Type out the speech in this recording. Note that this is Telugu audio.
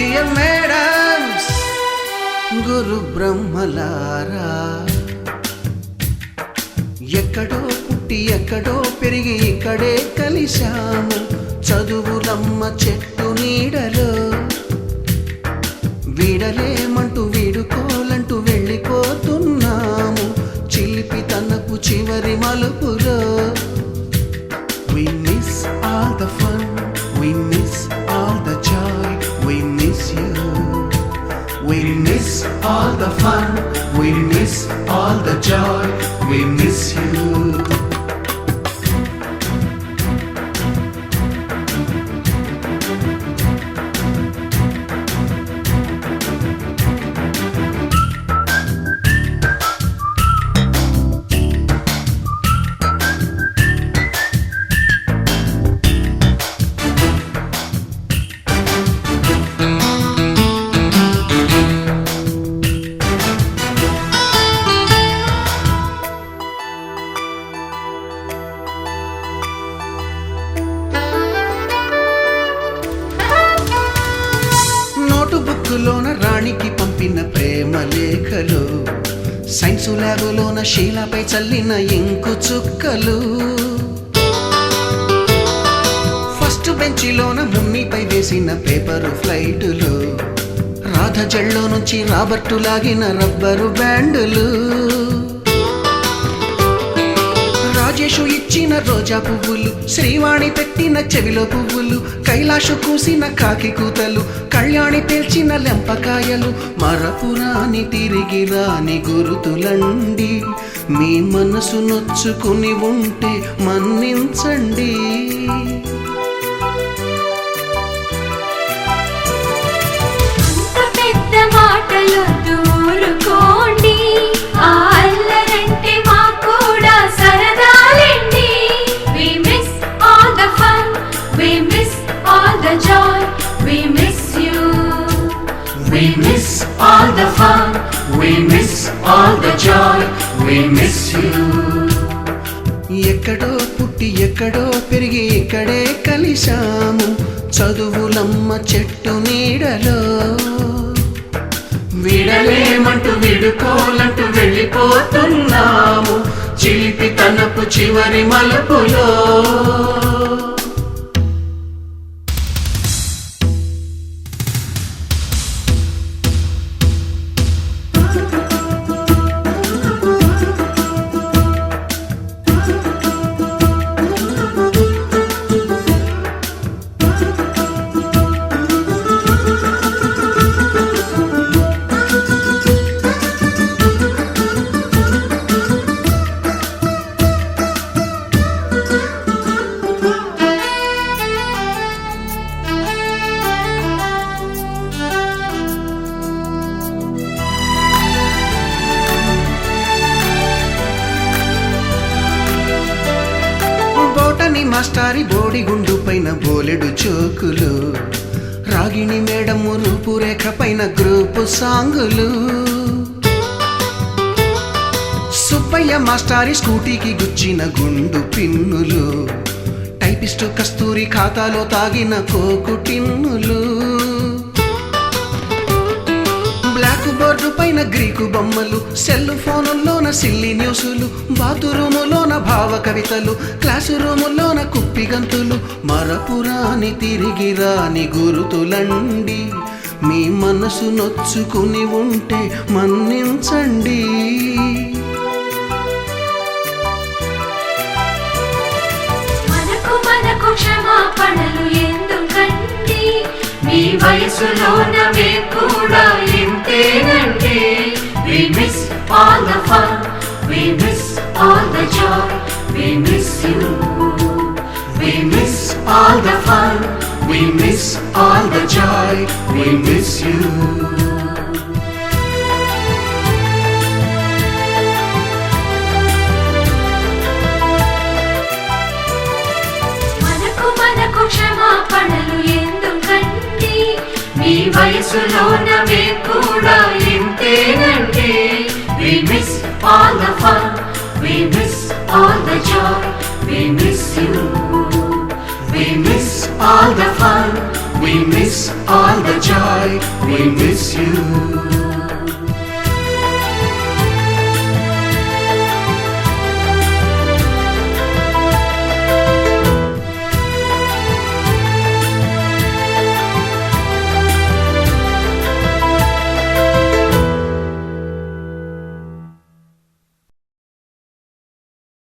డియర్ మేడమ్స్, గురు బ్రహ్మలారా, ఎక్కడో పుట్టి ఎక్కడో పెరిగి ఇక్కడే కలిశాము చదువులమ్మ చెట్టు నీడలో. వీడలేమంటూ వీడుకోలంటూ వెళ్ళిపోతున్నాము చిలిపి తనపు చివరి మలుపులో. We miss all the fun, we miss all the joy, we miss you. We miss all the fun, we miss all the joy, we miss you. బుక్కులోన రాణికి పంపిన ప్రేమ లేఖలు, సైన్సు ల్యాబులోన శీలాపై చల్లిన ఇంకు చుక్కలు, ఫస్ట్ బెంచిలోన మున్నిపై వేసిన పేపరు ఫ్లైటులు, రాధ జల్లో నుంచి రాబర్టు లాగిన రబ్బరు బ్యాండులు, రాజేషు ఇచ్చిన రోజా పువ్వులు, శ్రీవాణి పెట్టిన చెవిలో పువ్వులు, కైలాషు కూసిన కాకి కూతలు, కళ్యాణి పేల్చిన లెంపకాయలు, మరపురాని తిరిగి రాని గురుతులండి. మీ మనసు నొచ్చుకుని ఉంటే మన్నించండి. పెద్ద మాటలు దూరుకోండి, ఆ అల్లరంటే మా కూడా సరదాలండి. We miss all the fun, we miss all the joy, we miss you. We miss all the fun, we miss all the joy, we miss you. ఎక్కడో పుట్టి ఎక్కడో పెరిగి ఇక్కడే కలిశాము చదువులమ్మ చెట్టు నీడలో. వీడలేమంటూ వీడుకోలంటూ వెళ్ళిపోతున్నాము చిలిపి తనపు చివరి మలుపులో. మాస్టారి బోడిగుండు పైన బోలెడు చోకులు, రాగిణి మేడము రూపురేఖ పైన గ్రూపు సాంగులు, సుబ్బయ్య మాస్టారి స్కూటీకి గుచ్చిన గుండు పిన్నులు, టైపిస్టు కస్తూరి ఖాతాలో తాగిన కోకు టిన్నులు, బ్లాక్ బోర్డు పైన గ్రీకు బొమ్మలు, సెల్ ఫోనుల్లోన సిల్లి న్యూసులు, బాతురూములోన భావ కవితలు, క్లాసు రూములోన కుప్పి గంతులు, మరపురాని తిరిగి రాని గురుతులండి. మీ మనసు నొచ్చుకుని ఉంటే మన్నించండి. మనకు క్షమాపణలు ఎందుకండి, మీ వయసులోన మేము కూడా ఇంతేనండి. We miss all the fun, we miss all the joy, we miss you. We miss all the fun, we miss all the joy, we miss you. మనకు క్షమాపణలు ఎందుకండి, మీ వయసులోన మేము కూడా ఇంతేనండి. We miss all the fun, we miss all the joy, we miss you. We miss all the fun, we miss miss all the joy, we miss you.